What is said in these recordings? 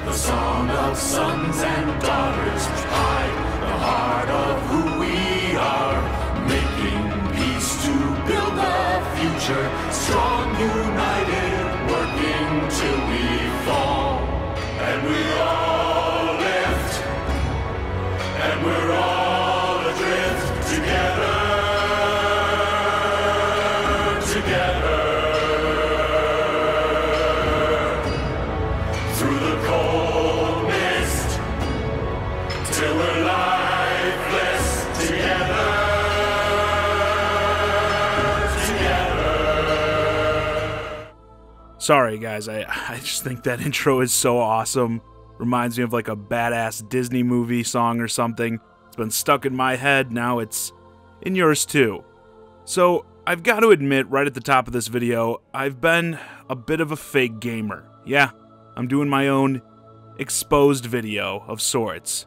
the song of sons and daughters, hide the heart of who we are, making peace to build a future, strong, united, working till we fall, and we all lift, and we're all adrift together. Through the cold mist, till we're lifeless together. Sorry guys, I just think that intro is so awesome. Reminds me of like a badass Disney movie song or something. It's been stuck in my head, now it's in yours too. So, I've got to admit right at the top of this video, I've been a bit of a fake gamer. Yeah, I'm doing my own exposed video of sorts.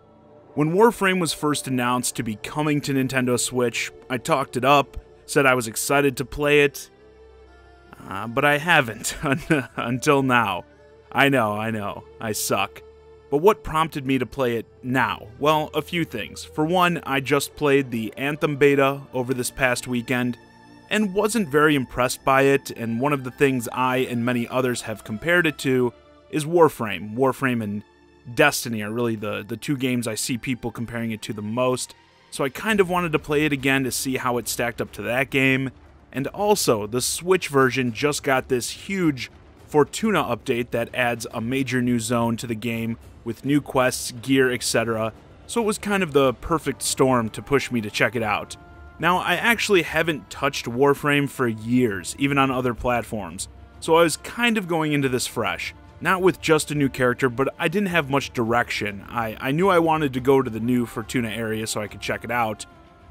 When Warframe was first announced to be coming to Nintendo Switch, I talked it up, said I was excited to play it, but I haven't until now. I know, I suck. But what prompted me to play it now? Well, a few things. For one, I just played the Anthem beta over this past weekend, and wasn't very impressed by it, and one of the things I and many others have compared it to is Warframe. Warframe and Destiny are really the two games I see people comparing it to the most, so I kind of wanted to play it again to see how it stacked up to that game. And also, the Switch version just got this huge Fortuna update that adds a major new zone to the game with new quests, gear, etc., so it was kind of the perfect storm to push me to check it out. Now, I actually haven't touched Warframe for years, even on other platforms, so I was kind of going into this fresh. Not with just a new character, but I didn't have much direction. I knew I wanted to go to the new Fortuna area so I could check it out,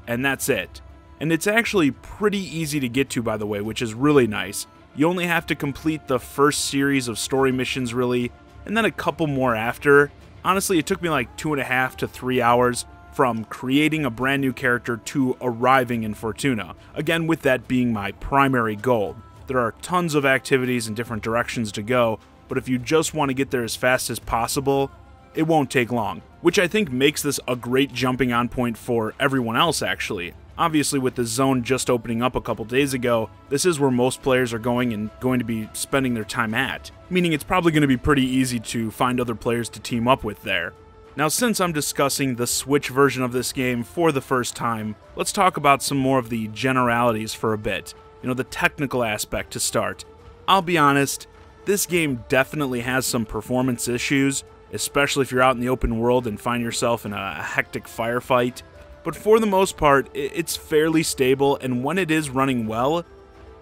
and that's it. And it's actually pretty easy to get to, by the way, which is really nice. You only have to complete the first series of story missions, really, and then a couple more after. Honestly, it took me like 2.5 to 3 hours from creating a brand new character to arriving in Fortuna. Again, with that being my primary goal. There are tons of activities and different directions to go, but if you just want to get there as fast as possible, it won't take long. Which I think makes this a great jumping on point for everyone else, actually. Obviously, with the zone just opening up a couple days ago, this is where most players are going and going to be spending their time at, meaning it's probably going to be pretty easy to find other players to team up with there. Now, since I'm discussing the Switch version of this game for the first time, let's talk about some more of the generalities for a bit. You know, the technical aspect to start. I'll be honest, this game definitely has some performance issues, especially if you're out in the open world and find yourself in a hectic firefight. But for the most part, it's fairly stable, and when it is running well,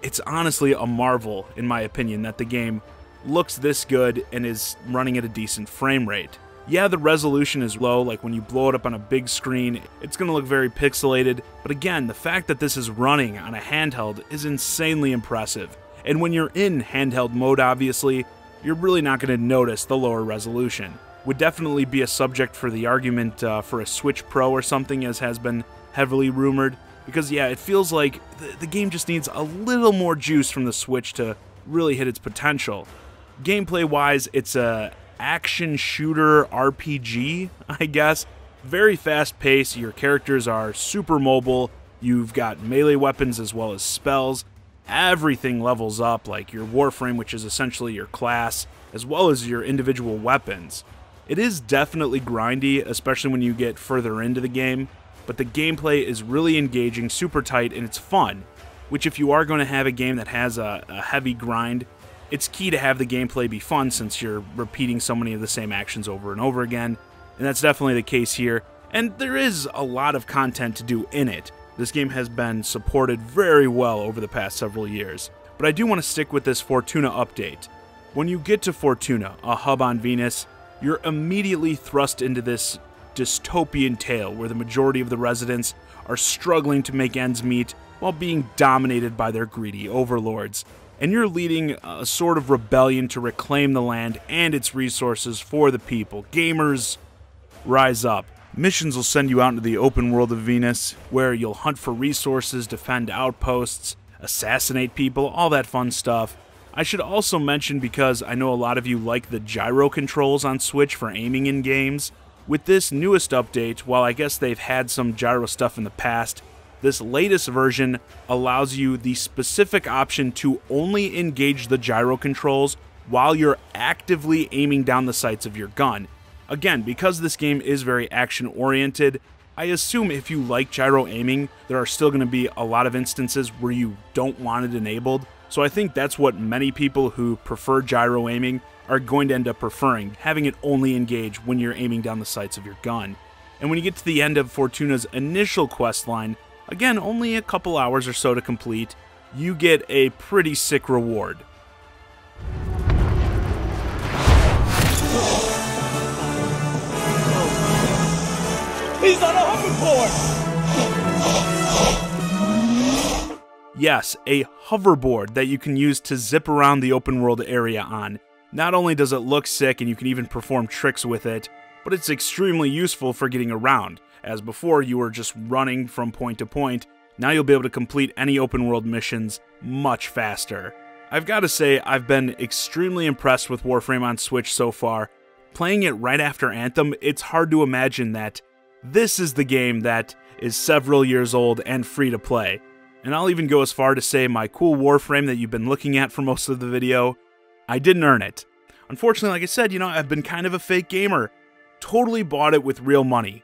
it's honestly a marvel, in my opinion, that the game looks this good and is running at a decent frame rate. Yeah, the resolution is low, like when you blow it up on a big screen, it's going to look very pixelated, but again, the fact that this is running on a handheld is insanely impressive. And when you're in handheld mode, obviously, you're really not going to notice the lower resolution. Would definitely be a subject for the argument for a Switch Pro or something, as has been heavily rumored, because yeah, it feels like the game just needs a little more juice from the Switch to really hit its potential. Gameplay-wise, it's a action shooter RPG, I guess. Very fast-paced, your characters are super mobile, you've got melee weapons as well as spells. Everything levels up, like your Warframe, which is essentially your class, as well as your individual weapons. It is definitely grindy, especially when you get further into the game, but the gameplay is really engaging, super tight, and it's fun, which if you are going to have a game that has a heavy grind, it's key to have the gameplay be fun since you're repeating so many of the same actions over and over again, and that's definitely the case here, and there is a lot of content to do in it. This game has been supported very well over the past several years, but I do want to stick with this Fortuna update. When you get to Fortuna, a hub on Venus, you're immediately thrust into this dystopian tale where the majority of the residents are struggling to make ends meet while being dominated by their greedy overlords. And you're leading a sort of rebellion to reclaim the land and its resources for the people. Gamers, rise up. Missions will send you out into the open world of Venus, where you'll hunt for resources, defend outposts, assassinate people, all that fun stuff. I should also mention, because I know a lot of you like the gyro controls on Switch for aiming in games, with this newest update, while I guess they've had some gyro stuff in the past, this latest version allows you the specific option to only engage the gyro controls while you're actively aiming down the sights of your gun. Again, because this game is very action-oriented, I assume if you like gyro aiming, there are still going to be a lot of instances where you don't want it enabled. So I think that's what many people who prefer gyro aiming are going to end up preferring, having it only engage when you're aiming down the sights of your gun. And when you get to the end of Fortuna's initial quest line, again, only a couple hours or so to complete, you get a pretty sick reward. He's on a hoverboard! Yes, a hoverboard that you can use to zip around the open world area on. Not only does it look sick and you can even perform tricks with it, but it's extremely useful for getting around. As before, you were just running from point to point. Now you'll be able to complete any open world missions much faster. I've got to say, I've been extremely impressed with Warframe on Switch so far. Playing it right after Anthem, it's hard to imagine that this is the game that is several years old and free to play. And I'll even go as far to say my cool Warframe that you've been looking at for most of the video, I didn't earn it. Unfortunately, like I said, I've been kind of a fake gamer. Totally bought it with real money.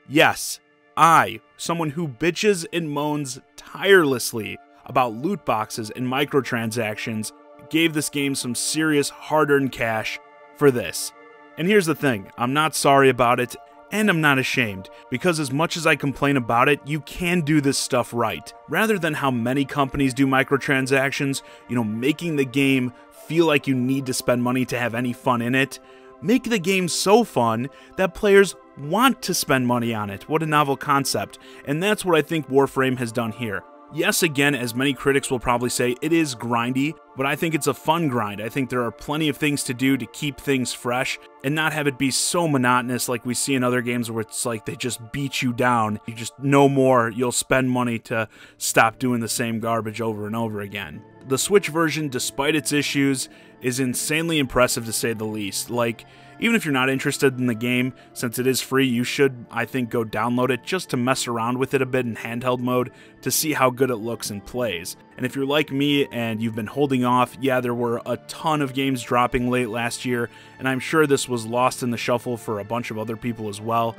Yes, I, someone who bitches and moans tirelessly about loot boxes and microtransactions, gave this game some serious hard-earned cash for this. And here's the thing, I'm not sorry about it, and I'm not ashamed, because as much as I complain about it, you can do this stuff right. Rather than how many companies do microtransactions, making the game feel like you need to spend money to have any fun in it, make the game so fun that players want to spend money on it. What a novel concept. And that's what I think Warframe has done here. Yes, again, as many critics will probably say, it is grindy, but I think it's a fun grind. I think there are plenty of things to do to keep things fresh and not have it be so monotonous like we see in other games where it's like they just beat you down. You just no more, you'll spend money to stop doing the same garbage over and over again. The Switch version, despite its issues, is insanely impressive to say the least. Like, even if you're not interested in the game, since it is free, you should, I think, go download it just to mess around with it a bit in handheld mode to see how good it looks and plays. And if you're like me and you've been holding off, yeah, there were a ton of games dropping late last year, and I'm sure this was lost in the shuffle for a bunch of other people as well.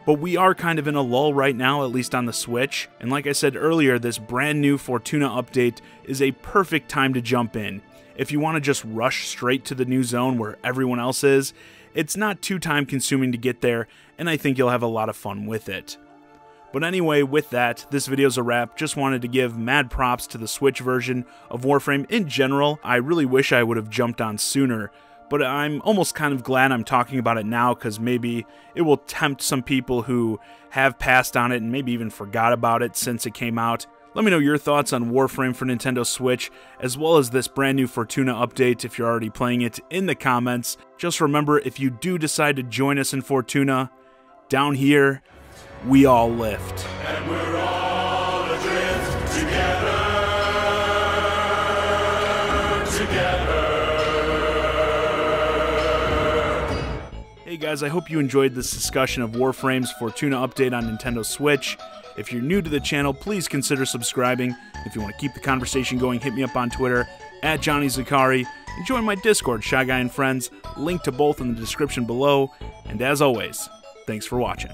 But we are kind of in a lull right now, at least on the Switch, and like I said earlier, this brand new Fortuna update is a perfect time to jump in. If you want to just rush straight to the new zone where everyone else is, it's not too time consuming to get there, and I think you'll have a lot of fun with it. But anyway, with that, this video's a wrap. Just wanted to give mad props to the Switch version of Warframe in general. I really wish I would have jumped on sooner, but I'm almost kind of glad I'm talking about it now because maybe it will tempt some people who have passed on it and maybe even forgot about it since it came out. Let me know your thoughts on Warframe for Nintendo Switch, as well as this brand new Fortuna update if you're already playing it in the comments. Just remember, if you do decide to join us in Fortuna, down here, we all lift. And we're all adrift together. Hey guys, I hope you enjoyed this discussion of Warframe's Fortuna update on Nintendo Switch. If you're new to the channel, please consider subscribing. If you want to keep the conversation going, hit me up on Twitter, @JohnnyZakari, and join my Discord, ChiGuy and Friends, link to both in the description below. And as always, thanks for watching.